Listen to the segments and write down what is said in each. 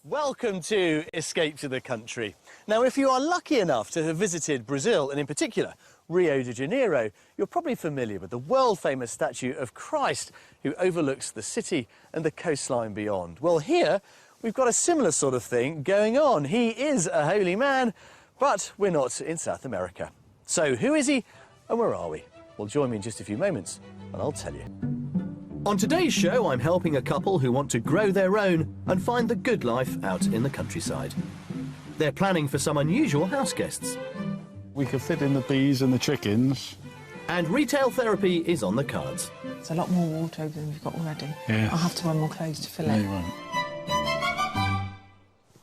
Welcome to Escape to the Country. Now, if you are lucky enough to have visited Brazil, and in particular Rio de Janeiro, you're probably familiar with the world-famous statue of Christ who overlooks the city and the coastline beyond. Well, here we've got a similar sort of thing going on. He is a holy man, but we're not in South America. So who is he and where are we? Well, join me in just a few moments and I'll tell you. On today's show, I'm helping a couple who want to grow their own and find the good life out in the countryside. They're planning for some unusual house guests. We could fit in the bees and the chickens. And retail therapy is on the cards. It's a lot more wardrobe than we've got already. Yeah. I'll have to wear more clothes to fill No, it. you won't.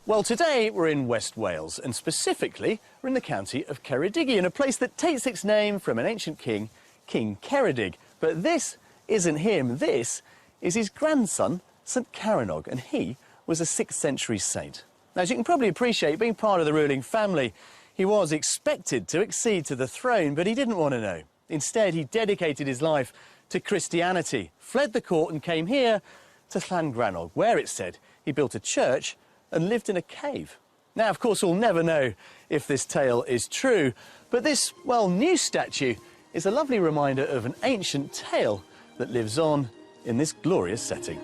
Well, today we're in West Wales, and specifically we're in the county of Ceredigion, a place that takes its name from an ancient king, King Ceredig. But this isn't him. This is his grandson, St Caranog, and he was a 6th century saint. Now, as you can probably appreciate, being part of the ruling family, he was expected to accede to the throne, but he didn't want to know. Instead, he dedicated his life to Christianity, fled the court and came here to Llangrannog, where it said he built a church and lived in a cave. Now, of course, we'll never know if this tale is true, but this, well, new statue is a lovely reminder of an ancient tale that lives on in this glorious setting.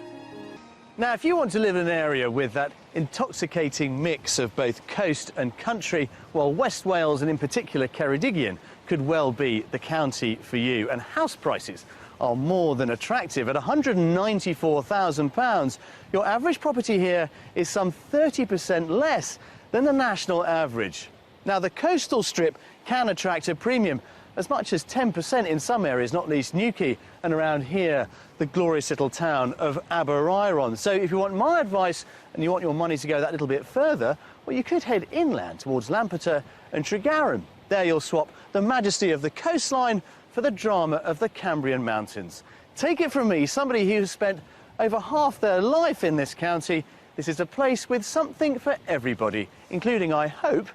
Now, if you want to live in an area with that intoxicating mix of both coast and country, well, West Wales, and in particular Ceredigion, could well be the county for you. And house prices are more than attractive. At £194,000, your average property here is some 30% less than the national average. Now, the coastal strip can attract a premium, as much as 10% in some areas, not least Newquay, and around here, the glorious little town of Aberaeron. So if you want my advice and you want your money to go that little bit further, well, you could head inland towards Lampeter and Tregaron. There you'll swap the majesty of the coastline for the drama of the Cambrian Mountains. Take it from me, somebody who's spent over half their life in this county, this is a place with something for everybody, including, I hope,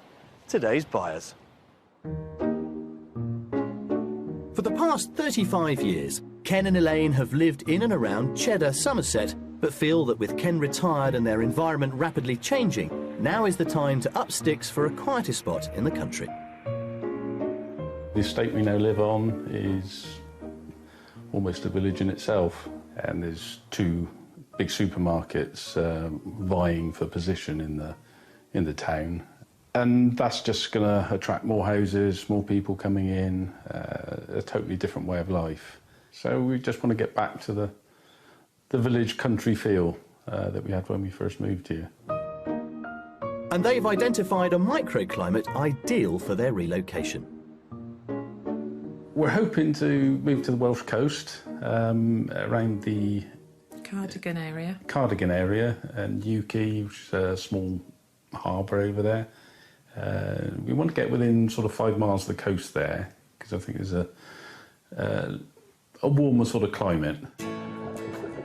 today's buyers. For the past 35 years, Ken and Elaine have lived in and around Cheddar, Somerset, but feel that with Ken retired and their environment rapidly changing, now is the time to up sticks for a quieter spot in the country. The estate we now live on is almost a village in itself, and there's 2 big supermarkets vying for position in the town. And that's just going to attract more houses, more people coming in, a totally different way of life. So we just want to get back to the village country feel that we had when we first moved here. And they've identified a microclimate ideal for their relocation. We're hoping to move to the Welsh coast, around the Cardigan area. Cardigan area and Newquay, which is a small harbour over there. We want to get within sort of 5 miles of the coast there, because I think there's a warmer sort of climate.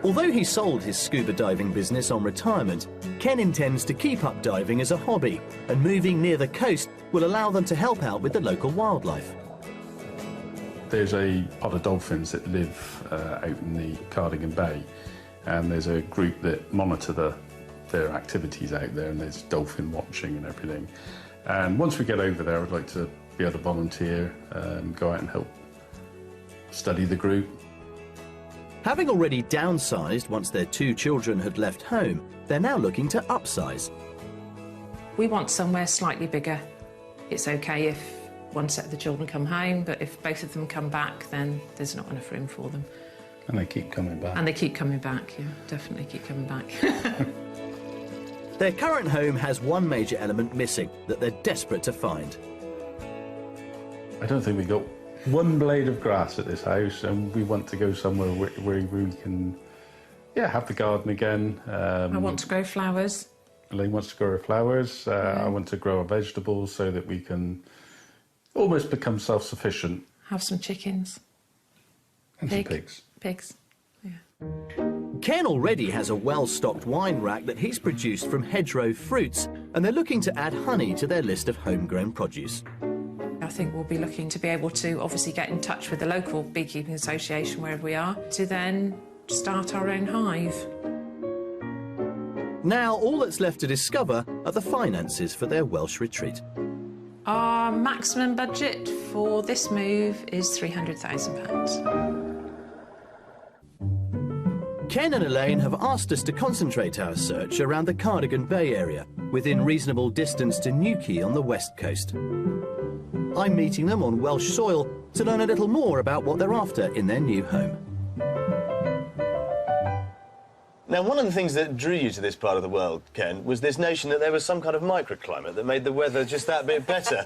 Although he sold his scuba diving business on retirement, Ken intends to keep up diving as a hobby, and moving near the coast will allow them to help out with the local wildlife. There's a pod of dolphins that live out in the Cardigan Bay, and there's a group that monitor their activities out there, and there's dolphin watching and everything. And once we get over there, I'd like to be able to volunteer, go out and help study the group. Having already downsized once their 2 children had left home, they're now looking to upsize. We want somewhere slightly bigger. It's okay if one set of the children come home, but if both of them come back, then there's not enough room for them. And they keep coming back. And they keep coming back, yeah, definitely keep coming back. Their current home has one major element missing that they're desperate to find. I don't think we got one blade of grass at this house, and we want to go somewhere where we can, have the garden again. I want to grow flowers. Elaine wants to grow her flowers. I want to grow our vegetables so that we can almost become self-sufficient. Have some chickens. And some pigs. Pigs, yeah. Ken already has a well-stocked wine rack that he's produced from hedgerow fruits, and they're looking to add honey to their list of homegrown produce. I think we'll be looking to be able to obviously get in touch with the local beekeeping association wherever we are, to then start our own hive. Now all that's left to discover are the finances for their Welsh retreat. Our maximum budget for this move is £300,000. Ken and Elaine have asked us to concentrate our search around the Cardigan Bay area, within reasonable distance to Newquay on the west coast. I'm meeting them on Welsh soil to learn a little more about what they're after in their new home. Now, one of the things that drew you to this part of the world, Ken, was this notion that there was some kind of microclimate that made the weather just that bit better.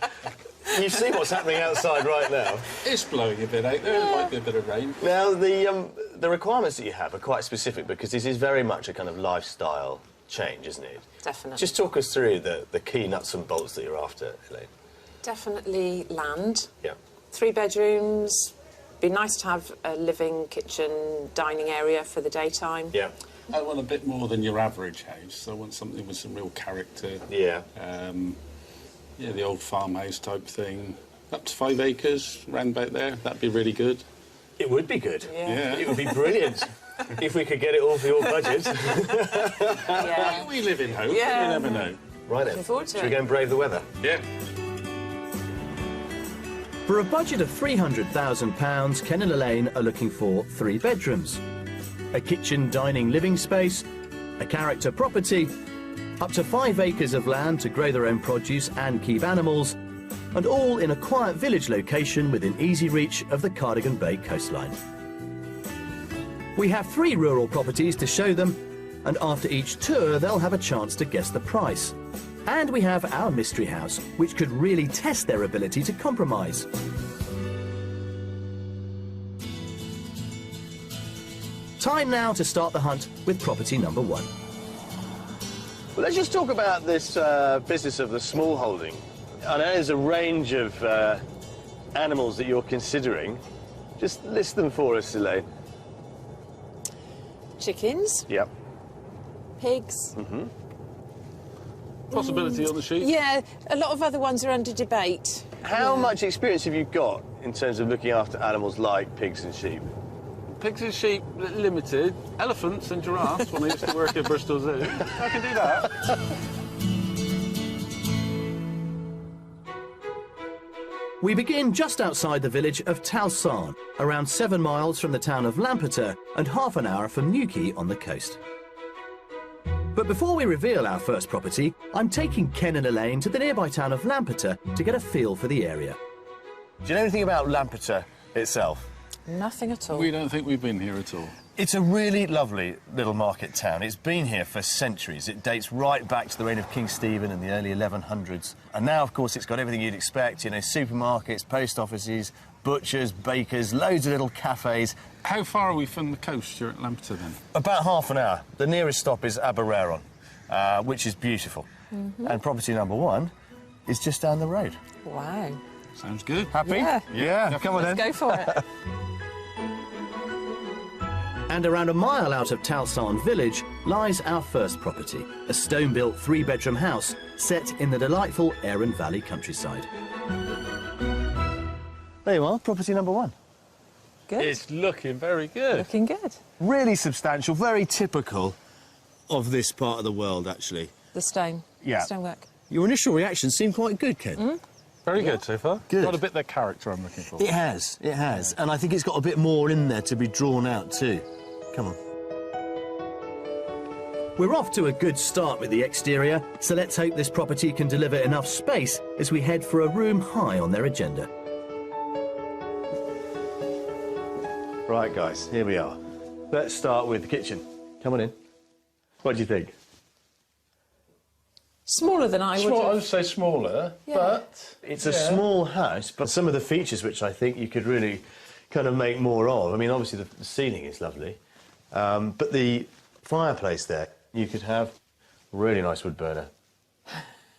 You see what's happening outside right now. It's blowing a bit out there. There might be a bit of rain. Now, the requirements that you have are quite specific because this is very much a kind of lifestyle change, isn't it? Definitely. Just talk us through the key nuts and bolts that you're after, Elaine. Definitely land. Yeah. 3 bedrooms. Be nice to have a living, kitchen, dining area for the daytime. Yeah. I want a bit more than your average house. I want something with some real character. Yeah. Yeah, the old farmhouse type thing. Up to 5 acres, round about there. That'd be really good. It would be good. Yeah. It would be brilliant if we could get it all for your budget. Yeah. We live in hope. Yeah. You never know. Right then. Looking forward to Should we it. go and brave the weather? Yeah. For a budget of £300,000, Ken and Elaine are looking for 3 bedrooms, a kitchen, dining, living space, a character property, up to 5 acres of land to grow their own produce and keep animals, and all in a quiet village location within easy reach of the Cardigan Bay coastline. We have 3 rural properties to show them, and after each tour they'll have a chance to guess the price. And we have our mystery house, which could really test their ability to compromise. Time now to start the hunt with property number 1. Well, let's just talk about this business of the small holding. I know there's a range of animals that you're considering. Just list them for us, Elaine. Chickens, Yep. pigs. Possibility on the sheep. Yeah, a lot of other ones are under debate. How much experience have you got in terms of looking after animals like pigs and sheep? Pigs and sheep, limited. Elephants and giraffes, when I used to work at Bristol Zoo. I can do that. We begin just outside the village of Talsarn, around 7 miles from the town of Lampeter and half an hour from Newquay on the coast. But before we reveal our first property, I'm taking Ken and Elaine to the nearby town of Lampeter to get a feel for the area. Do you know anything about Lampeter itself? Nothing at all. We don't think we've been here at all. It's a really lovely little market town. It's been here for centuries. It dates right back to the reign of King Stephen in the early 1100s. And now, of course, it's got everything you'd expect, you know, supermarkets, post offices, butchers, bakers, loads of little cafes. How far are we from the coast here at Lampeter, then? About half an hour. The nearest stop is Abereron, which is beautiful. And property number 1 is just down the road. Wow. Sounds good. Happy? Yeah. Yeah, come on then. Let's go for it. And around a mile out of Talsarn village lies our first property, a stone-built 3-bedroom house set in the delightful Arun Valley countryside. There you are, property number 1. Good. It's looking very good. Looking good. Really substantial, very typical of this part of the world, actually. The stone. Yeah. Stonework. Your initial reaction seemed quite good, Ken. Very good so far. Good. Got a bit of the character I'm looking for. It has, it has. And I think it's got a bit more in there to be drawn out too. Come on. We're off to a good start with the exterior, so let's hope this property can deliver enough space as we head for a room high on their agenda. Right, guys, here we are. Let's start with the kitchen. Come on in. What do you think? Smaller than I would I have. would say smaller, Yeah. but... It's a small house, but some of the features which I think you could really kind of make more of. I mean, obviously the ceiling is lovely, but the fireplace there, you could have a really nice wood burner.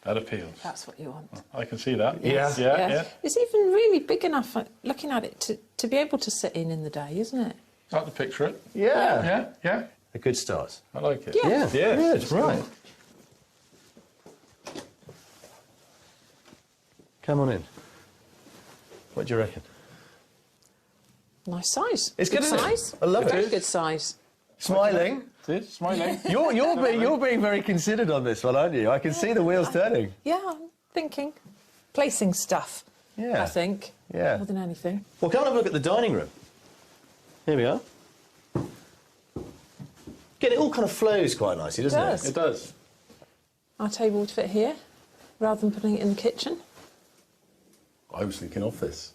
That appeals. That's what you want. I can see that. Yeah. Yeah. It's even really big enough, looking at it, to be able to sit in the day, isn't it? Like to picture it. Yeah. Yeah. A good start. I like it. Yeah. Yeah. Good, it's right. good. Come on in. What do you reckon? Nice size. It's good, isn't it? size. I love it. Very good size. Smiling. See, smiling. You're being very considered on this one, aren't you? I can see the wheels turning. Yeah, I'm thinking. Placing stuff, Yeah. I think, Yeah. more than anything. Well, come and have a look at the dining room. Here we are. Again, it all kind of flows quite nicely, doesn't It does. it? It does. Our table would fit here, rather than putting it in the kitchen. I was thinking office.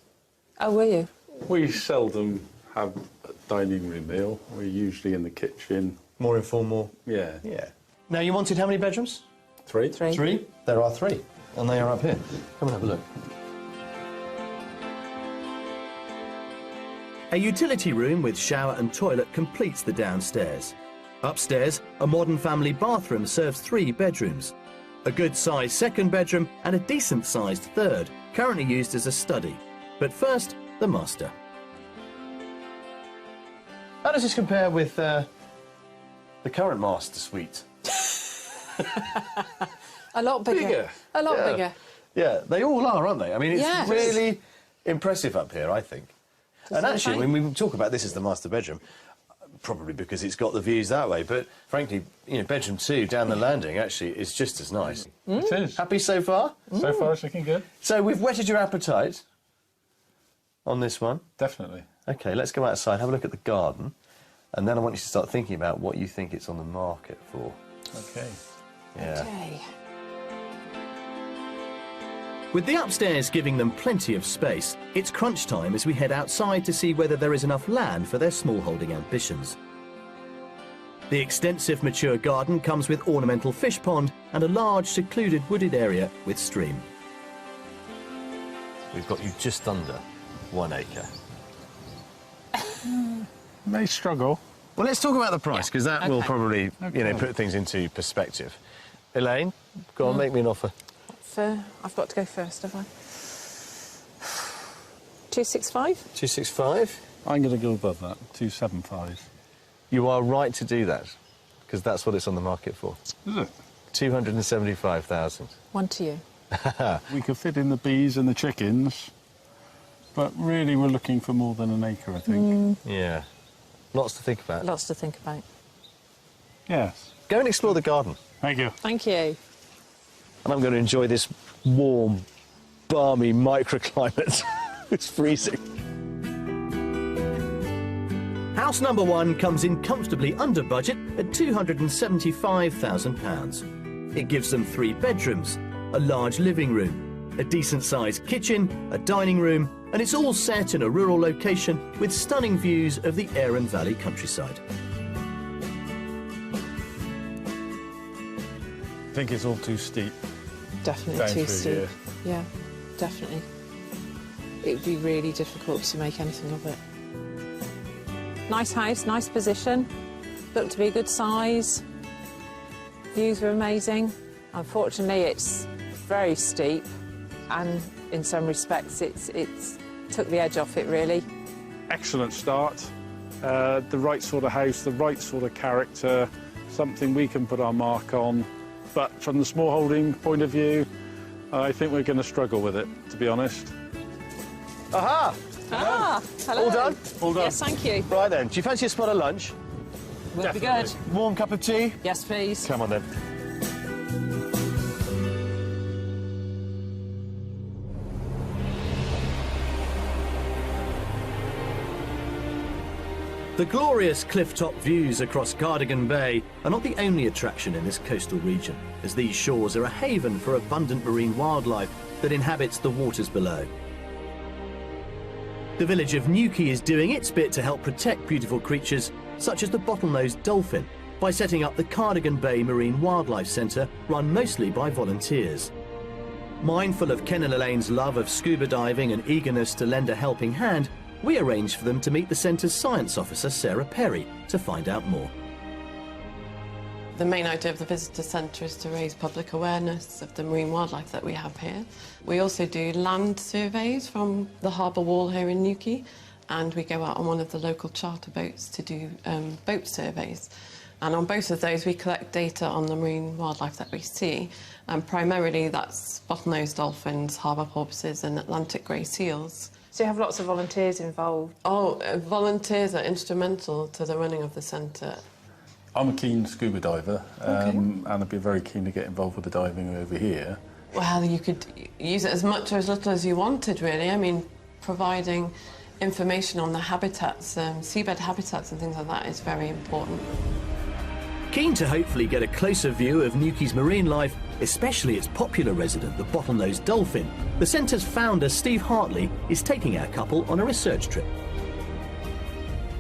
Oh, were you? We seldom have a dining room meal. We're usually in the kitchen. More informal. Yeah. Yeah. Now, you wanted how many bedrooms? 3. 3. 3? There are 3. And they are up here. Come and have a look. A utility room with shower and toilet completes the downstairs. Upstairs, a modern family bathroom serves 3 bedrooms. A good-sized second bedroom and a decent-sized third, currently used as a study. But first, the master. How does this compare with the current master suite? A lot bigger. Bigger. A lot Yeah. bigger. Yeah, they all are, aren't they? I mean, it's Yes. really impressive up here, I think. And actually, when we talk about this as the master bedroom, probably because it's got the views that way, but frankly, you know, bedroom 2 down the landing actually is just as nice. It is. Happy so far? So far, it's looking good. So we've whetted your appetite on this one. Definitely. OK, let's go outside, have a look at the garden, and then I want you to start thinking about what you think it's on the market for. Okay. Yeah. Okay. With the upstairs giving them plenty of space, it's crunch time as we head outside to see whether there is enough land for their smallholding ambitions. The extensive mature garden comes with ornamental fish pond and a large secluded wooded area with stream. We've got you just under 1 acre. May struggle. Well, let's talk about the price, because that will Okay. probably, you know, put things into perspective. Elaine, go on, make me an offer. I've got to go first, have I? 265? 265? I'm going to go above that. 275. You are right to do that, because that's what it's on the market for. Is it? 275,000. 1 to you. We could fit in the bees and the chickens, but really we're looking for more than an acre, I think. Yeah. Lots to think about. Lots to think about. Yes. Go and explore the garden. Thank you. Thank you. And I'm going to enjoy this warm, balmy microclimate. It's freezing. House number 1 comes in comfortably under budget at £275,000. It gives them 3 bedrooms, a large living room, a decent-sized kitchen, a dining room, and it's all set in a rural location with stunning views of the Arun Valley countryside. I think it's all too steep. Definitely Down too through steep. here. Yeah, definitely. It would be really difficult to make anything of it. Nice house, nice position. Looked to be a good size. Views were amazing. Unfortunately, it's very steep, and in some respects, it's took the edge off it, really. Excellent start. The right sort of house, the right sort of character, something we can put our mark on. But from the small holding point of view, I think we're going to struggle with it, to be honest. Aha! Ah, hello. All done? All done. Yes, thank you. Right then, do you fancy a spot of lunch? Will be good. Warm cup of tea? Yes, please. Come on then. The glorious cliff-top views across Cardigan Bay are not the only attraction in this coastal region, as these shores are a haven for abundant marine wildlife that inhabits the waters below. The village of Newquay is doing its bit to help protect beautiful creatures such as the bottlenose dolphin by setting up the Cardigan Bay Marine Wildlife Centre, run mostly by volunteers. Mindful of Ken and Elaine's love of scuba diving and eagerness to lend a helping hand, we arranged for them to meet the centre's science officer, Sarah Perry, to find out more. The main idea of the visitor centre is to raise public awareness of the marine wildlife that we have here. We also do land surveys from the harbour wall here in Newquay, and we go out on one of the local charter boats to do boat surveys. And on both of those, we collect data on the marine wildlife that we see, and primarily that's bottlenose dolphins, harbour porpoises and Atlantic grey seals. So you have lots of volunteers involved? Oh, volunteers are instrumental to the running of the centre. I'm a keen scuba diver, and I'd be very keen to get involved with the diving over here. Well, you could use it as much or as little as you wanted, really. I mean, providing information on the habitats, seabed habitats and things like that is very important. Keen to hopefully get a closer view of Newquay's marine life, especially its popular resident, the bottlenose dolphin, the centre's founder, Steve Hartley, is taking our couple on a research trip.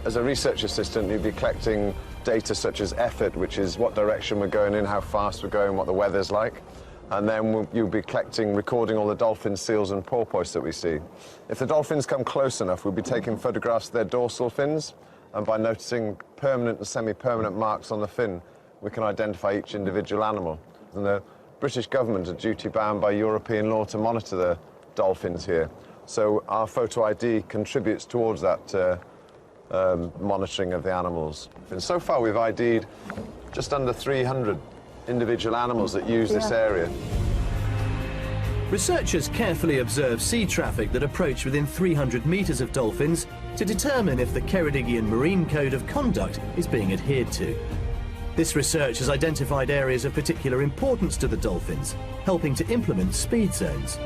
As a research assistant, you'd be collecting data such as effort, which is what direction we're going in, how fast we're going, what the weather's like. And then you'll be recording all the dolphins, seals and porpoise that we see. If the dolphins come close enough, we'll be taking photographs of their dorsal fins, and by noticing permanent and semi-permanent marks on the fin, we can identify each individual animal. And the British government are duty-bound by European law to monitor the dolphins here. So our photo ID contributes towards that monitoring of the animals. And so far we've ID'd just under 300 individual animals that use this area. Researchers carefully observe sea traffic that approach within 300 metres of dolphins to determine if the Ceredigion Marine Code of Conduct is being adhered to. This research has identified areas of particular importance to the dolphins, helping to implement speed zones.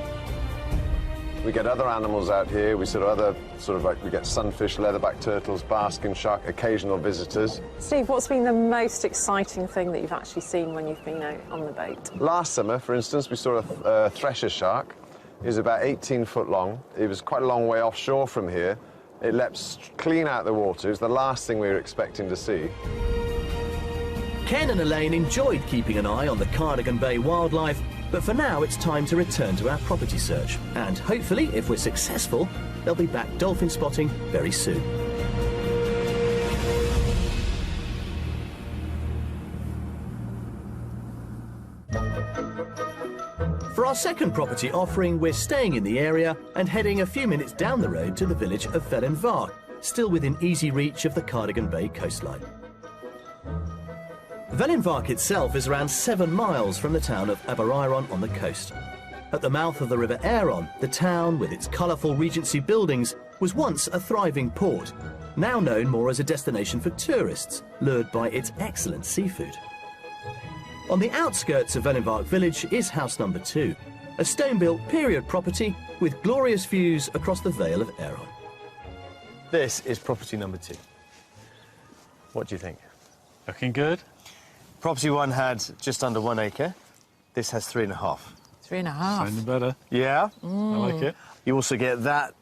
We get other animals out here. We get sunfish, leatherback turtles, basking shark, occasional visitors. Steve, what's been the most exciting thing that you've actually seen when you've been out on the boat? Last summer, for instance, we saw a thresher shark. It was about 18 foot long. It was quite a long way offshore from here. It leapt clean out the water. It was the last thing we were expecting to see. Ken and Elaine enjoyed keeping an eye on the Cardigan Bay wildlife, but for now it's time to return to our property search. And hopefully, if we're successful, they'll be back dolphin spotting very soon. For our second property offering, we're staying in the area and heading a few minutes down the road to the village of Vellinvark, still within easy reach of the Cardigan Bay coastline. Vellinvark itself is around 7 miles from the town of Aberaeron on the coast. At the mouth of the River Aeron, the town, with its colourful Regency buildings, was once a thriving port, now known more as a destination for tourists, lured by its excellent seafood. On the outskirts of Vellinvark village is house number 2, a stone-built period property with glorious views across the Vale of Aeron. This is property number 2. What do you think? Looking good. Property 1 had just under 1 acre. This has 3.5. 3.5. Sounding better. Yeah? I like it. You also get that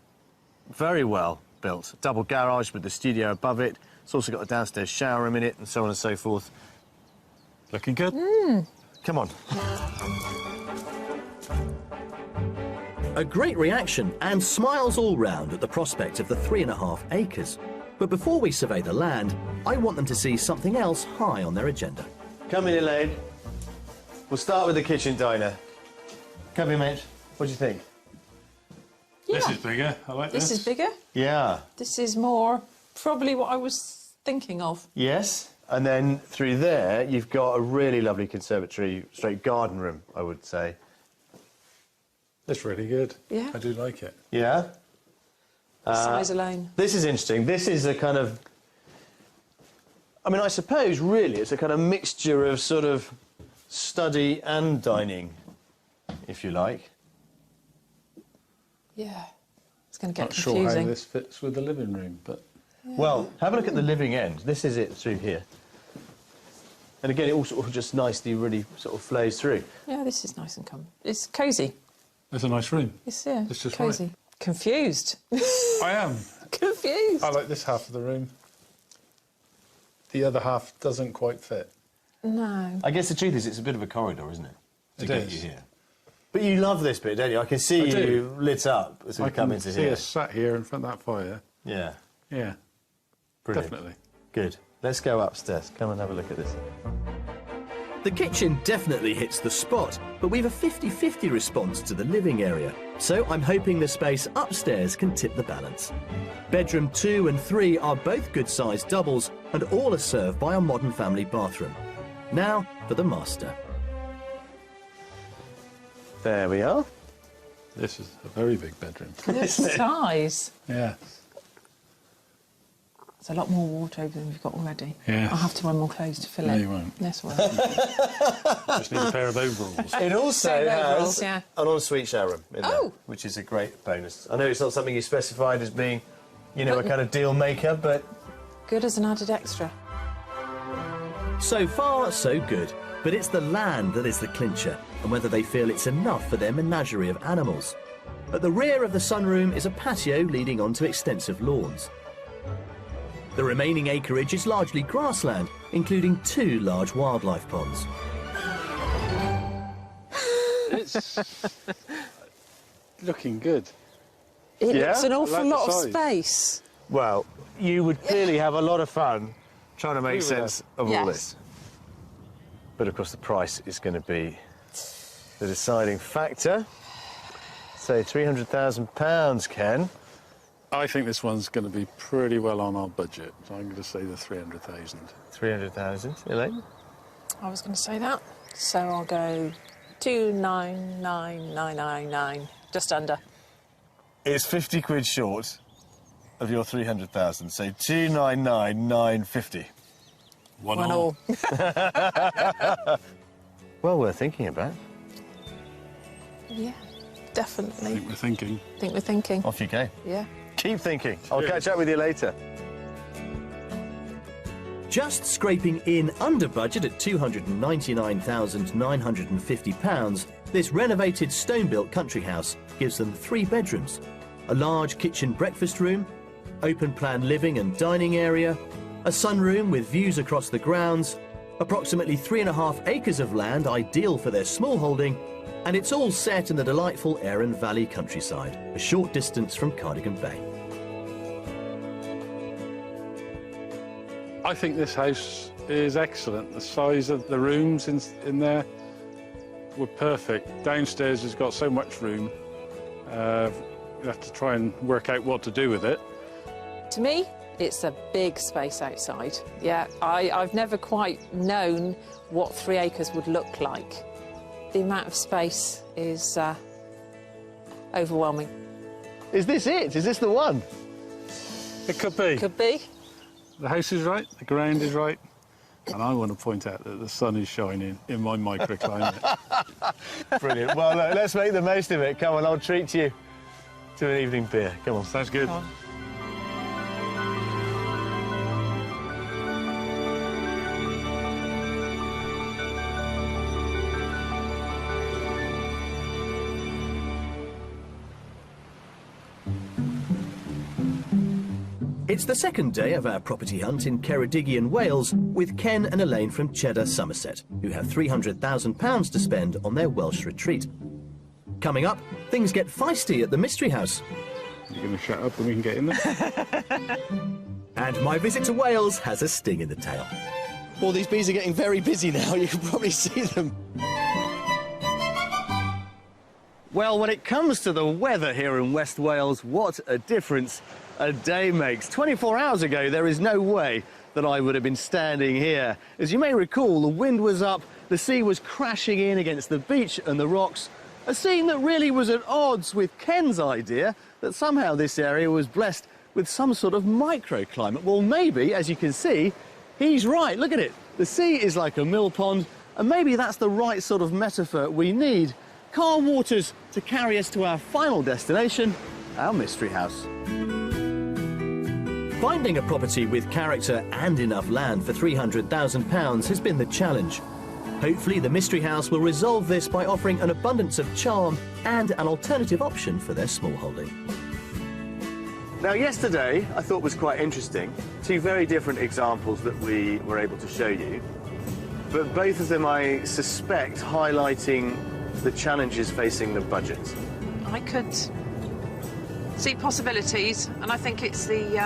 very well built. Double garage with the studio above it. It's also got a downstairs shower room in it, and so on and so forth. Looking good. Come on. A great reaction and smiles all round at the prospect of the 3.5 acres. But before we survey the land, I want them to see something else high on their agenda. Come in, Elaine. We'll start with the kitchen diner. Come in, mate. What do you think? Yeah. This is bigger. I like this. This is bigger. Yeah. This is more probably what I was thinking of. Yes. And then through there, you've got a really lovely conservatory, straight garden room, I would say. It's really good. Yeah. I do like it. Yeah? Size alone. This is interesting. This is a kind of... I mean, I suppose, really, it's a kind of mixture of sort of study and dining, if you like. Yeah. It's going to get Not sure confusing. how this fits with the living room, but... Well, have a look at the living end. This is it through here. And again, it all sort of just nicely really sort of flows through. Yeah, this is nice and it's cosy. It's a nice room. It's It's just cosy. right. Confused. I am. Confused. I like this half of the room. The other half doesn't quite fit. No. I guess the truth is it's a bit of a corridor, isn't it? To It get is. you here. But you love this bit, don't you? I can see I do. you lit up as we I come can into see here. us sat here in front of that fire. Yeah, Yeah, brilliant. definitely. Good. Let's go upstairs. Come and have a look at this. The kitchen definitely hits the spot, but we've a 50-50 response to the living area. So I'm hoping the space upstairs can tip the balance. Bedroom 2 and 3 are both good-sized doubles, and all are served by a modern family bathroom. Now for the master. There we are. This is a very big bedroom. This size. Yeah. It's a lot more wardrobe than we've got already. Yeah. I'll have to run more clothes to fill No, it. you won't. Yes, well. Just need a pair of overalls. It also Same has overalls, yeah. an ensuite shower room in there, Oh. which is a great bonus. I know it's not something you specified as being, you know, a kind of deal maker, but... Good as an added extra. So far, so good. But it's the land that is the clincher, and whether they feel it's enough for their menagerie of animals. At the rear of the sunroom is a patio leading onto extensive lawns. The remaining acreage is largely grassland, including 2 large wildlife ponds. It's looking good. It Yeah, looks an I awful like the lot of size. space. Well, you would clearly have a lot of fun trying to make sense of all Yes. this. But of course the price is going to be the deciding factor. Say £300,000, Ken. I think this one's going to be pretty well on our budget. So I'm going to say the 300,000. 300,000, Elaine? I was going to say that. So I'll go 299,999, just under. It's 50 quid short of your 300,000, so 299,950. One One all. all. Well, worth thinking about. Yeah, I definitely. think we're thinking. Think we're thinking. Off you go. Yeah. Keep thinking. I'll catch up with you later. Just scraping in under budget at £299,950, this renovated stone-built country house gives them 3 bedrooms, a large kitchen breakfast room, open-plan living and dining area, a sunroom with views across the grounds, approximately 3.5 acres of land ideal for their small holding, and it's all set in the delightful Arun Valley countryside, a short distance from Cardigan Bay. I think this house is excellent. The size of the rooms in there were perfect. Downstairs has got so much room. You have to try and work out what to do with it. To me, it's a big space outside. Yeah, I've never quite known what 3 acres would look like. The amount of space is overwhelming. Is this it? Is this the one? It could be. Could be. The house is right, the ground is right, and I want to point out that the sun is shining in my microclimate. Brilliant. Well, look, let's make the most of it. Come on, I'll treat you to an evening beer. Come on. Sounds good. Come on. It's the second day of our property hunt in Ceredigion, Wales, with Ken and Elaine from Cheddar, Somerset, who have £300,000 to spend on their Welsh retreat. Coming up, things get feisty at the Mystery House. You're going to shut up and we can get in there? And my visit to Wales has a sting in the tail. Well, these bees are getting very busy now. You can probably see them. Well, when it comes to the weather here in West Wales, what a difference a day makes. 24 hours ago, there is no way that I would have been standing here. As you may recall, the wind was up, the sea was crashing in against the beach and the rocks, a scene that really was at odds with Ken's idea that somehow this area was blessed with some sort of microclimate. Well, maybe, as you can see, he's right. Look at it. The sea is like a mill pond, and maybe that's the right sort of metaphor we need. Calm waters to carry us to our final destination, our Mystery House. Finding a property with character and enough land for £300,000 has been the challenge. Hopefully the Mystery House will resolve this by offering an abundance of charm and an alternative option for their small holding. Now, yesterday I thought was quite interesting. 2 very different examples that we were able to show you, but both of them, I suspect, highlighting the challenges facing the budget. I could see possibilities, and I think it's the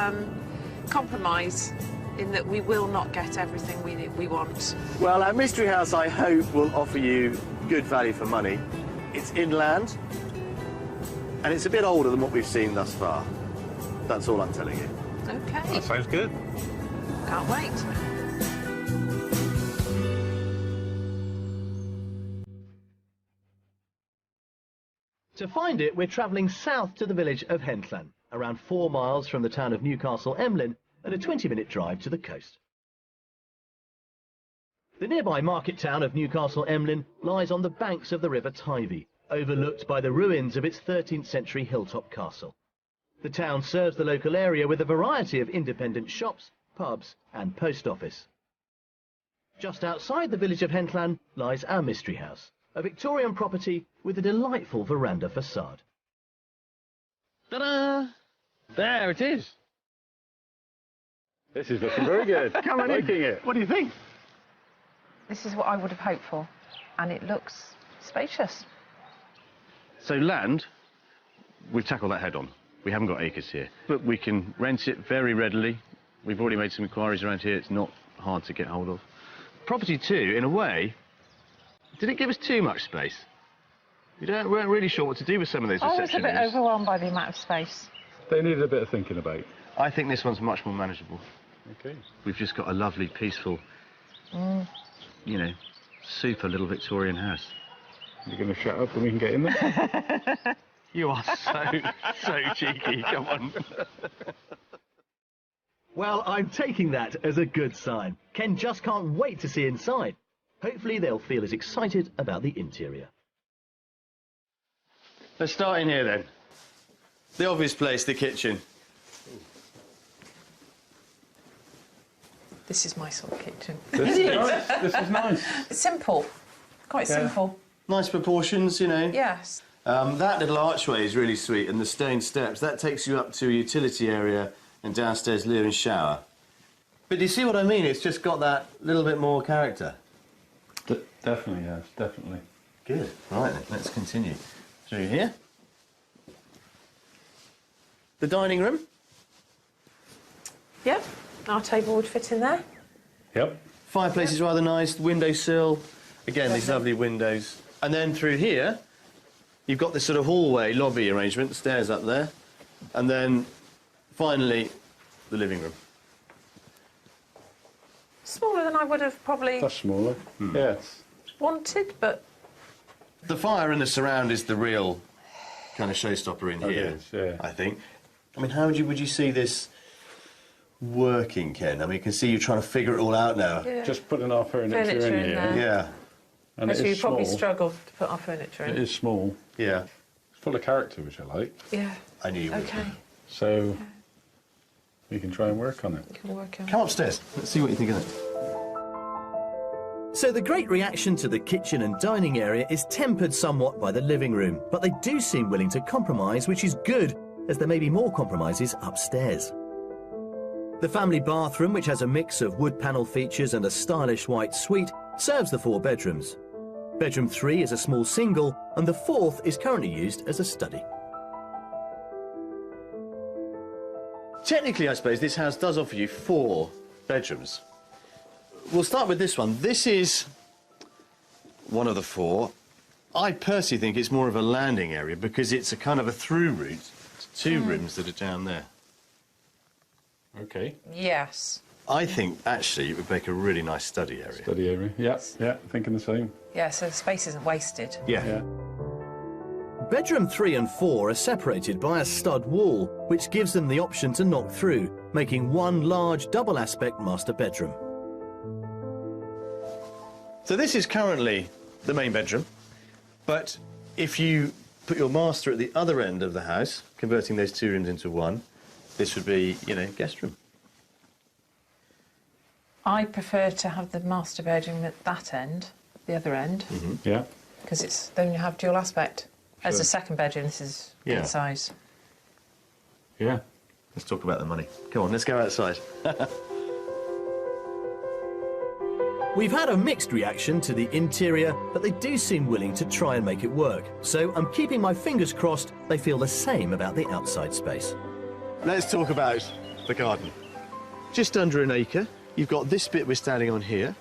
compromise in that we will not get everything we want. Well, our Mystery House, I hope, will offer you good value for money. It's inland, and it's a bit older than what we've seen thus far. That's all I'm telling you. Okay, That sounds good. can't wait. To find it, we're travelling south to the village of Henllan, around 4 miles from the town of Newcastle Emlyn, and a 20-minute drive to the coast. The nearby market town of Newcastle Emlyn lies on the banks of the River Teivi, overlooked by the ruins of its 13th century hilltop castle. The town serves the local area with a variety of independent shops, pubs and post office. Just outside the village of Hentlan lies our Mystery House, a Victorian property with a delightful veranda facade. Ta-da! There it is. This is looking very good. Come on Liking it. What do you think? This is what I would have hoped for, and it looks spacious. So land, we've tackled that head on. We haven't got acres here, but we can rent it very readily. We've already made some inquiries around here. It's not hard to get hold of. Property 2, in a way, did it give us too much space? We weren't really sure what to do with some of those reception I was a bit areas. overwhelmed by the amount of space. They needed a bit of thinking about. I think this one's much more manageable. Okay. We've just got a lovely, peaceful, you know, super little Victorian house. You're going to shut up and we can get in there? You are so cheeky, come on. Well, I'm taking that as a good sign. Ken just can't wait to see inside. Hopefully they'll feel as excited about the interior. Let's start in here then. The obvious place, the kitchen. This is my sort of kitchen. This is nice. It's simple, quite simple. Nice proportions, you know. Yes. That little archway is really sweet, and the stone steps. That takes you up to a utility area and downstairs loo and shower. But do you see what I mean? It's just got that little bit more character. Definitely, yes, definitely. Good. Right then, let's continue. Through here. The dining room. Yep, our table would fit in there. Yep. Fireplace is rather nice, windowsill. Again, these lovely windows. And then through here, you've got this sort of hallway, lobby arrangement, stairs up there. And then, finally, the living room. Smaller than I would have probably That's smaller. Yes. wanted, but The fire and the surround is the real kind of showstopper in It here, is, yeah. I think. I mean, how would you see this working, Ken? I mean, you can see you trying to figure it all out now. yeah. Just putting our furniture Furniture in in here. there. Yeah, And it Actually, you is probably small. struggled to put our furniture in. It is small. yeah. It's full of character, which I like. Yeah. I knew you would. Okay. So we can try and work on it. You can work out. Come upstairs. Let's see what you think of it. So the great reaction to the kitchen and dining area is tempered somewhat by the living room, but they do seem willing to compromise, which is good, as there may be more compromises upstairs. The family bathroom, which has a mix of wood panel features and a stylish white suite, serves the 4 bedrooms. Bedroom 3 is a small single, and the 4th is currently used as a study. Technically, I suppose, this house does offer you 4 bedrooms. We'll start with this one. This is one of the 4. I personally think it's more of a landing area because it's a kind of a through route to 2 rooms that are down there. Okay. Yes. I think, actually, it would make a really nice study area. Study area. Yeah, yeah, thinking the same. Yeah, so the space isn't wasted. Yeah. Bedroom 3 and 4 are separated by a stud wall, which gives them the option to knock through, making one large double aspect master bedroom. So this is currently the main bedroom, but if you put your master at the other end of the house, converting those 2 rooms into one, this would be, you know, guest room. I prefer to have the master bedroom at that end, the other end, Yeah. because it's then you have dual aspect. As Sure. a second bedroom, this is Yeah. good size. Yeah. Let's talk about the money. Come on, let's go outside. We've had a mixed reaction to the interior, but they do seem willing to try and make it work. So I'm keeping my fingers crossed they feel the same about the outside space. Let's talk about the garden. Just under an acre. You've got this bit we're standing on here.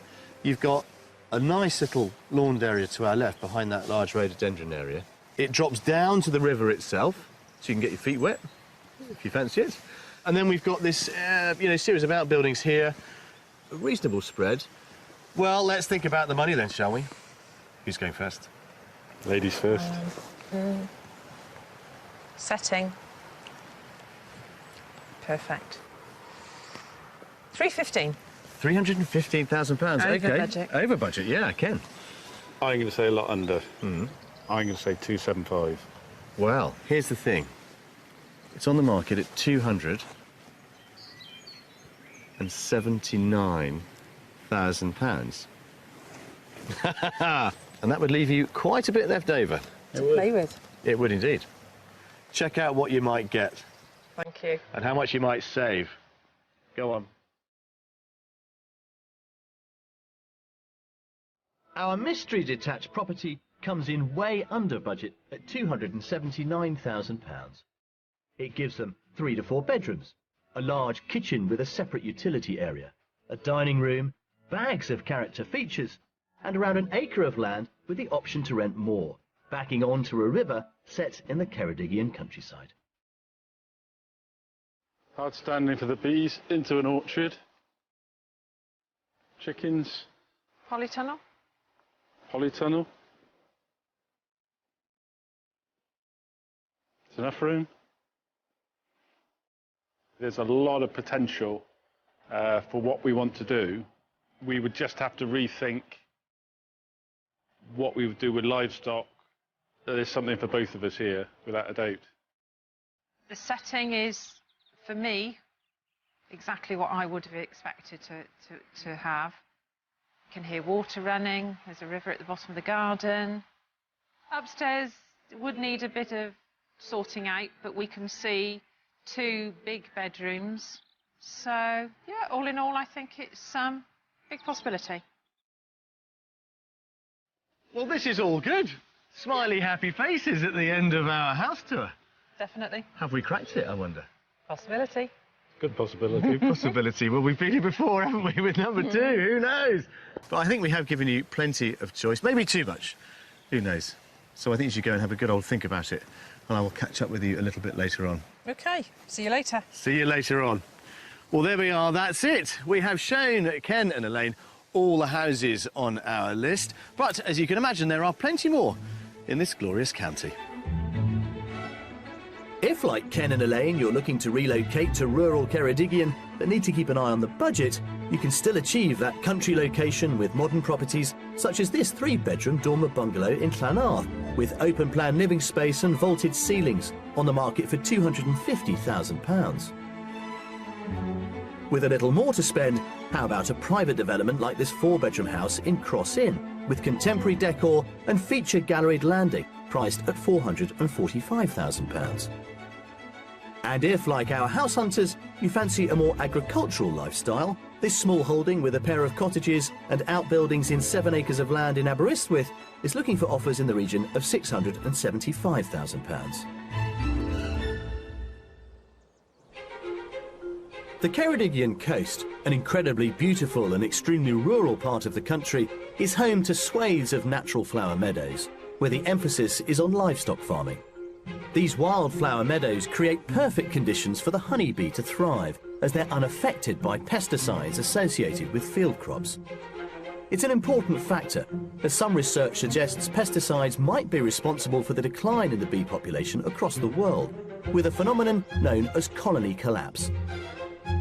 You've got a nice little lawned area to our left behind that large rhododendron area. It drops down to the river itself, so you can get your feet wet, if you fancy it. And then we've got this, series of outbuildings here. A reasonable spread. Well, let's think about the money then, shall we? Who's going first? Ladies first. Setting. Perfect. 315. £315,000. Over Okay. budget. Over budget, yeah, Ken. I'm going to say a lot under. I'm going to say 275. Well, here's the thing. It's on the market at £279,000. And that would leave you quite a bit left over. To play with. It would indeed. Check out what you might get Thank you. and how much you might save. Go on. Our mystery detached property comes in way under budget at £279,000. It gives them 3 to 4 bedrooms, a large kitchen with a separate utility area, a dining room, bags of character features, and around an acre of land with the option to rent more, backing onto a river set in the Ceredigion countryside. Hard standing for the bees into an orchard. Chickens, Polytunnel? polytunnel. There's enough room. There's a lot of potential for what we want to do. We would just have to rethink what we would do with livestock. There's something for both of us here, without a doubt. The setting is, for me, exactly what I would have expected to have. You can hear water running, there's a river at the bottom of the garden. Upstairs would need a bit of sorting out, but we can see 2 big bedrooms. So, yeah, all in all, I think it's a big possibility. Well, this is all good. Smiley, happy faces at the end of our house tour. Definitely. Have we cracked it, I wonder? Possibility. Good possibility. Possibility. Well, we've been here before, haven't we, with number 2? Who knows? But I think we have given you plenty of choice. Maybe too much. Who knows? So I think you should go and have a good old think about it. And I will catch up with you a little bit later on. OK, see you later. See you later on. Well, there we are. That's it. We have shown Ken and Elaine all the houses on our list. But, as you can imagine, there are plenty more in this glorious county. If, like Ken and Elaine, you're looking to relocate to rural Ceredigion but need to keep an eye on the budget, you can still achieve that country location with modern properties such as this 3-bedroom dormer bungalow in Llanarth, with open-plan living space and vaulted ceilings, on the market for £250,000. With a little more to spend, how about a private development like this 4-bedroom house in Cross Inn, with contemporary decor and feature galleried landing, priced at £445,000. And if, like our house hunters, you fancy a more agricultural lifestyle, this small holding with a pair of cottages and outbuildings in 7 acres of land in Aberystwyth is looking for offers in the region of £675,000. The Ceredigion coast, an incredibly beautiful and extremely rural part of the country, is home to swathes of natural flower meadows, where the emphasis is on livestock farming. These wildflower meadows create perfect conditions for the honeybee to thrive, as they're unaffected by pesticides associated with field crops. It's an important factor, as some research suggests pesticides might be responsible for the decline in the bee population across the world, with a phenomenon known as colony collapse.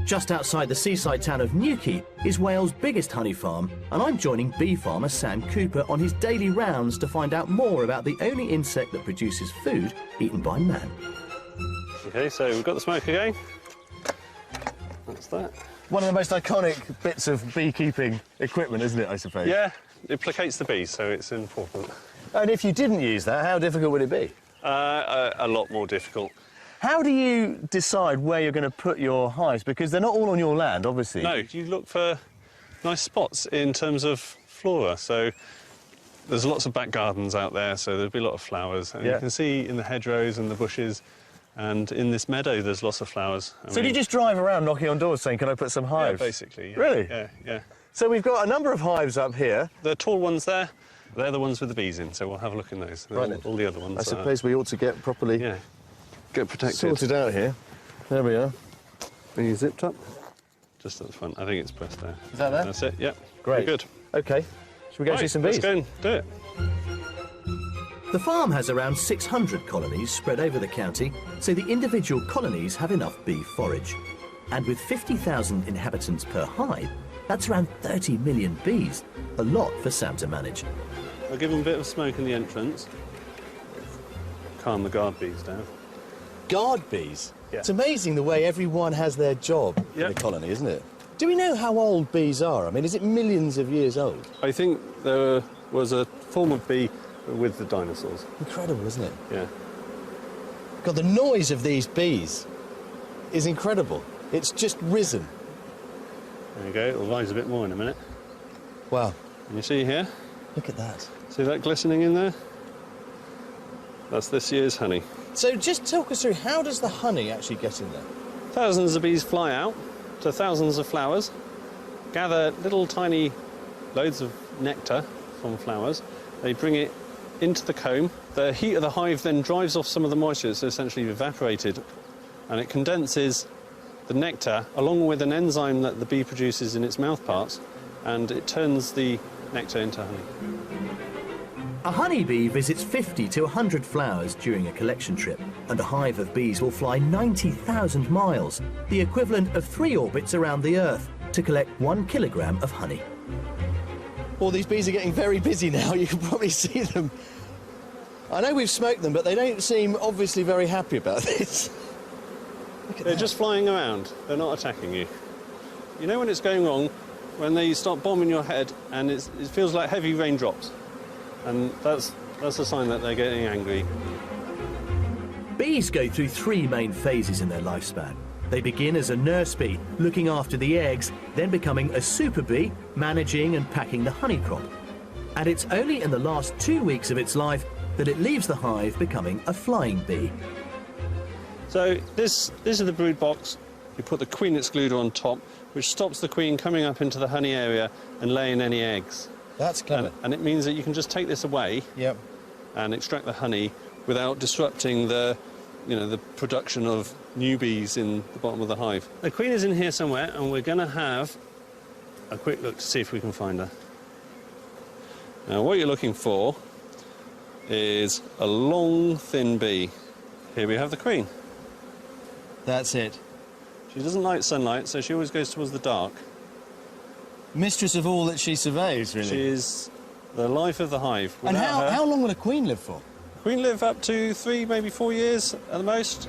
Just outside the seaside town of Newquay is Wales' biggest honey farm, and I'm joining bee farmer Sam Cooper on his daily rounds to find out more about the only insect that produces food eaten by man. OK, so we've got the smoker going. That's that. One of the most iconic bits of beekeeping equipment, isn't it, I suppose? Yeah, it placates the bees, so it's important. And if you didn't use that, how difficult would it be? A lot more difficult. How do you decide where you're going to put your hives? Because they're not all on your land, obviously. No, you look for nice spots in terms of flora. So there's lots of back gardens out there, so there'll be a lot of flowers. And you can see in the hedgerows and the bushes, and in this meadow there's lots of flowers. So do you just drive around knocking on doors saying, can I put some hives? Yeah, basically. Yeah. Really? Yeah, yeah. So we've got a number of hives up here. The tall ones there, they're the ones with the bees in, so we'll have a look in those. Right. All the other ones I suppose we ought to get properly get protected. Sorted out here. There we are. Are you zipped up? Just at the front. I think it's pressed there. Is that there? That's it, yeah. Great. Very good. OK. Should we go see some bees? Let's go and do it. The farm has around 600 colonies spread over the county, so the individual colonies have enough bee forage. And with 50,000 inhabitants per hive, that's around 30 million bees. A lot for Sam to manage. I'll give them a bit of smoke in the entrance. Calm the guard bees down. Guard bees? Yeah. It's amazing the way everyone has their job in the colony, isn't it? Do we know how old bees are? I mean, is it millions of years old? I think there was a form of bee with the dinosaurs. Incredible, isn't it? Yeah. God, the noise of these bees is incredible. It's just risen. There you go, it'll rise a bit more in a minute. Wow. And you see here? Look at that. See that glistening in there? That's this year's honey. So just talk us through, how does the honey actually get in there? Thousands of bees fly out to thousands of flowers, gather little tiny loads of nectar from flowers. They bring it into the comb. The heat of the hive then drives off some of the moisture, it's essentially evaporated, and it condenses the nectar along with an enzyme that the bee produces in its mouth parts, and it turns the nectar into honey. A honeybee visits 50 to 100 flowers during a collection trip, and a hive of bees will fly 90,000 miles, the equivalent of 3 orbits around the Earth, to collect 1 kilogram of honey. Well, these bees are getting very busy now. You can probably see them. I know we've smoked them, but they don't seem obviously very happy about this. They're just flying around. They're not attacking you. You know when it's going wrong? When they start bombing your head and it feels like heavy raindrops. And that's a sign that they're getting angry. Bees go through 3 main phases in their lifespan. They begin as a nurse bee, looking after the eggs, then becoming a super bee, managing and packing the honey crop. And it's only in the last 2 weeks of its life that it leaves the hive, becoming a flying bee. So this is the brood box. You put the queen excluder on top, which stops the queen coming up into the honey area and laying any eggs. That's clever. And it means that you can just take this away and extract the honey without disrupting the production of new bees in the bottom of the hive. The queen is in here somewhere, and we're going to have a quick look to see if we can find her. Now, what you're looking for is a long, thin bee. Here we have the queen. That's it. She doesn't like sunlight, so she always goes towards the dark. Mistress of all that she surveys, really. She is the life of the hive. And how long will a queen live for? Queen live up to 3, maybe 4 years at the most.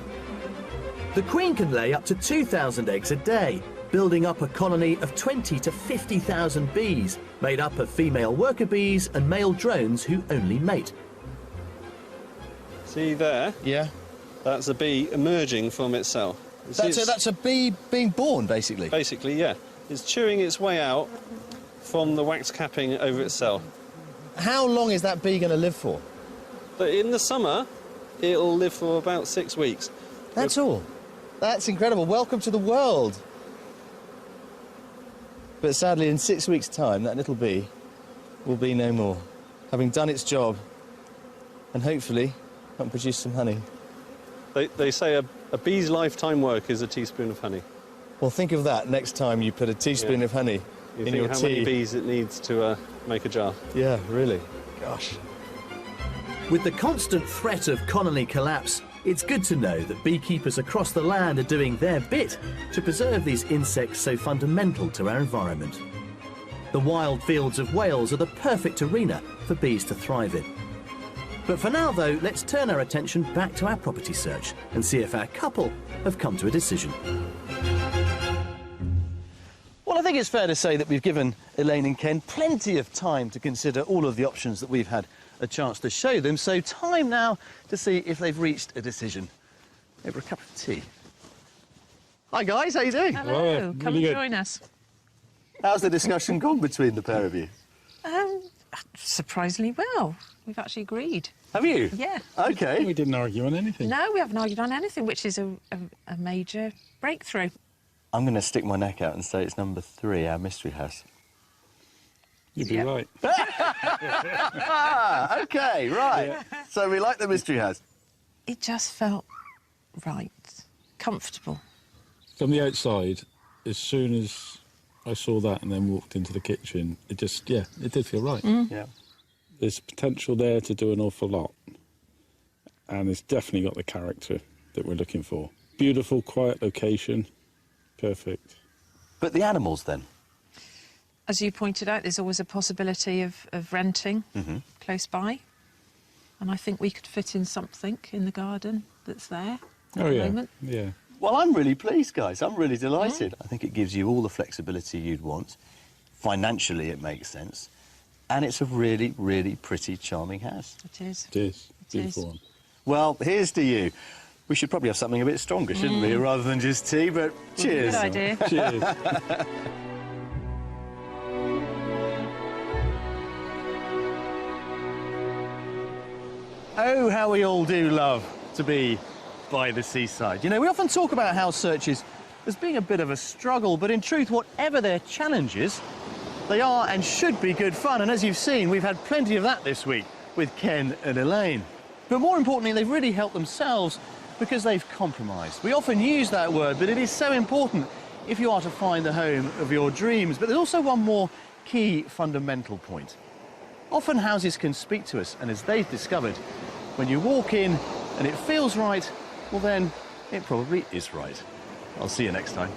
The queen can lay up to 2,000 eggs a day, building up a colony of 20 to 50,000 bees, made up of female worker bees and male drones who only mate. See there? Yeah. That's a bee emerging from its cell. That's a bee being born, basically? Basically, yeah. It's chewing its way out from the wax capping over its cell. How long is that bee going to live for? But in the summer, it'll live for about 6 weeks. That's all? That's incredible. Welcome to the world. But sadly, in 6 weeks' time, that little bee will be no more, having done its job and hopefully can produce some honey. They say a bee's lifetime work is a teaspoon of honey. Well, think of that next time you put a teaspoon of honey in your tea. How many bees it needs to make a jar. Yeah, really. Gosh. With the constant threat of colony collapse, it's good to know that beekeepers across the land are doing their bit to preserve these insects so fundamental to our environment. The wild fields of Wales are the perfect arena for bees to thrive in. But for now, though, let's turn our attention back to our property search and see if our couple have come to a decision. Well, I think it's fair to say that we've given Elaine and Ken plenty of time to consider all of the options that we've had a chance to show them. So time now to see if they've reached a decision over a cup of tea. Hi, guys. How you doing? Hello. Come and join us. How's the discussion gone between the pair of you? Surprisingly well. We've actually agreed. Have you? Yeah. OK. We didn't argue on anything. No, we haven't argued on anything, which is a major breakthrough. I'm going to stick my neck out and say it's number 3, our mystery house. You'd be right. OK, right. Yeah. So we like the mystery house. It just felt right, comfortable. From the outside, as soon as I saw that and then walked into the kitchen, it just, yeah, it did feel right. Yeah. There's potential there to do an awful lot. And it's definitely got the character that we're looking for. Beautiful, quiet location. Perfect. But the animals then? As you pointed out, there's always a possibility of renting close by. And I think we could fit in something in the garden that's there at the moment. Yeah. Well, I'm really pleased, guys. I'm really delighted. I think it gives you all the flexibility you'd want. Financially, it makes sense. And it's a really, really pretty, charming house. It is. It is. Beautiful one. Well, here's to you. We should probably have something a bit stronger, shouldn't we, rather than just tea, but cheers. Good idea. Cheers. Oh, how we all do love to be by the seaside. You know, we often talk about house searches as being a bit of a struggle, but in truth, whatever their challenges, they are and should be good fun. And as you've seen, we've had plenty of that this week with Ken and Elaine. But more importantly, they've really helped themselves because they've compromised. We often use that word, but it is so important if you are to find the home of your dreams. But there's also one more key fundamental point. Often houses can speak to us, and as they've discovered, when you walk in and it feels right, well then, it probably is right. I'll see you next time.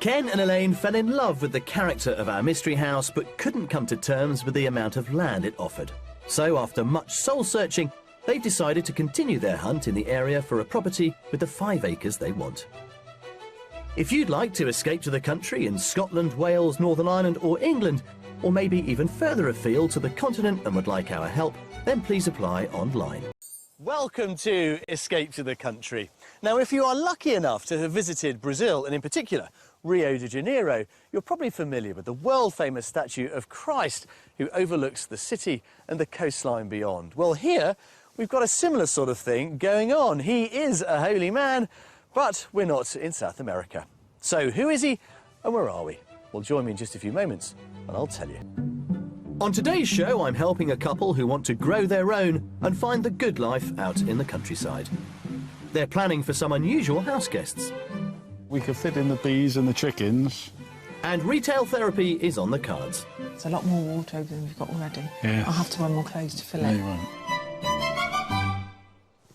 Ken and Elaine fell in love with the character of our mystery house, but couldn't come to terms with the amount of land it offered. So after much soul-searching, they've decided to continue their hunt in the area for a property with the 5 acres they want. If you'd like to escape to the country in Scotland, Wales, Northern Ireland or England, or maybe even further afield to the continent and would like our help, then please apply online. Welcome to Escape to the Country. Now, if you are lucky enough to have visited Brazil, and in particular Rio de Janeiro, you're probably familiar with the world-famous statue of Christ who overlooks the city and the coastline beyond. Well, here we've got a similar sort of thing going on. He is a holy man, but we're not in South America. So who is he and where are we? Well, join me in just a few moments and I'll tell you. On today's show, I'm helping a couple who want to grow their own and find the good life out in the countryside. They're planning for some unusual house guests. We could fit in the bees and the chickens. And retail therapy is on the cards. It's a lot more wardrobe than we've got already. Yeah. I'll have to buy more clothes to fill No, it. you won't.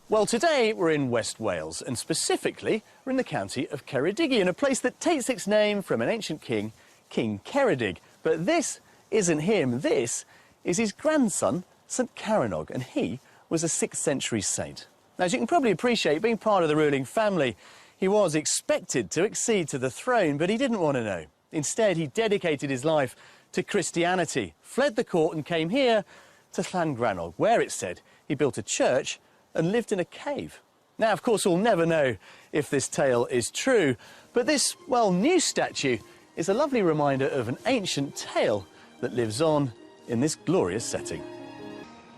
Well, today we're in West Wales, and specifically we're in the county of Ceredigion, a place that takes its name from an ancient king, King Ceredig. But this isn't him, this is his grandson, St Caranog, and he was a 6th century saint. Now, as you can probably appreciate, being part of the ruling family, he was expected to accede to the throne, but he didn't want to know. Instead, he dedicated his life to Christianity, fled the court and came here to Llangrannog, where it said he built a church and lived in a cave. Now, of course, we'll never know if this tale is true, but this, well, new statue is a lovely reminder of an ancient tale that lives on in this glorious setting.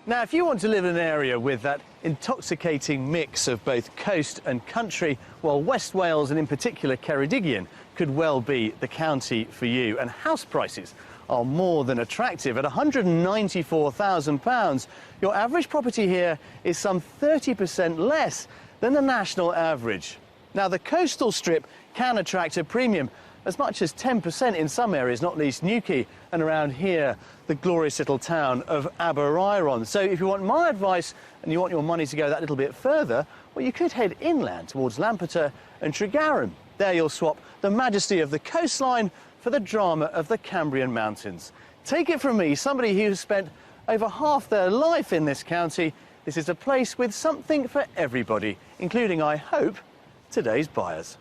Now, if you want to live in an area with that intoxicating mix of both coast and country, well, West Wales, and in particular Ceredigion, could well be the county for you. And house prices are more than attractive. At £194,000, your average property here is some 30% less than the national average. Now, the coastal strip can attract a premium, as much as 10% in some areas, not least Newquay, and around here, the glorious little town of Aberaeron. So if you want my advice and you want your money to go that little bit further, well, you could head inland towards Lampeter and Tregaron. There you'll swap the majesty of the coastline for the drama of the Cambrian Mountains. Take it from me, somebody who's spent over half their life in this county, this is a place with something for everybody, including, I hope, today's buyers.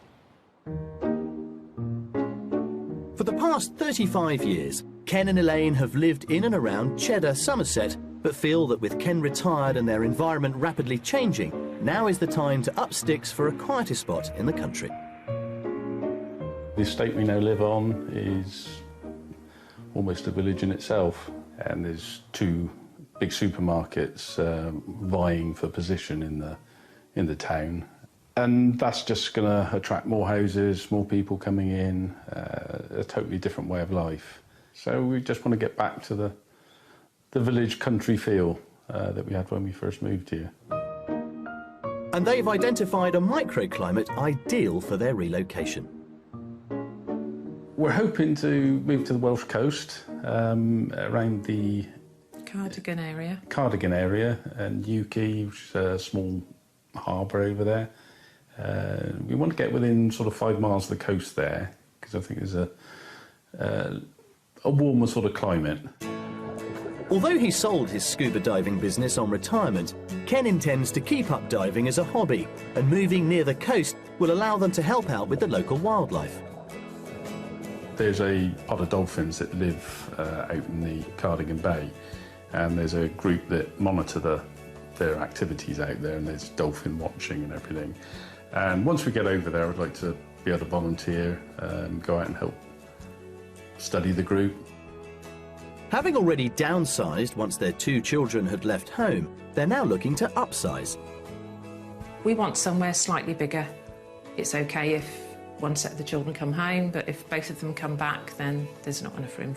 For the past 35 years, Ken and Elaine have lived in and around Cheddar, Somerset, but feel that with Ken retired and their environment rapidly changing, now is the time to up sticks for a quieter spot in the country. The estate we now live on is almost a village in itself, and there's 2 big supermarkets vying for position in the town. And that's just going to attract more houses, more people coming in, a totally different way of life. So we just want to get back to the village country feel that we had when we first moved here. And they've identified a microclimate ideal for their relocation. We're hoping to move to the Welsh coast, around the Cardigan area. And Newquay, which is a small harbour over there. We want to get within sort of 5 miles of the coast there, because I think there's a warmer sort of climate. Although he sold his scuba diving business on retirement, Ken intends to keep up diving as a hobby, and moving near the coast will allow them to help out with the local wildlife. There's a pod of dolphins that live out in the Cardigan Bay, and there's a group that monitor their activities out there, and there's dolphin watching and everything. And once we get over there, I'd like to be able to volunteer and go out and help study the group. Having already downsized once their 2 children had left home, they're now looking to upsize. We want somewhere slightly bigger. It's okay if one set of the children come home, but if both of them come back, then there's not enough room.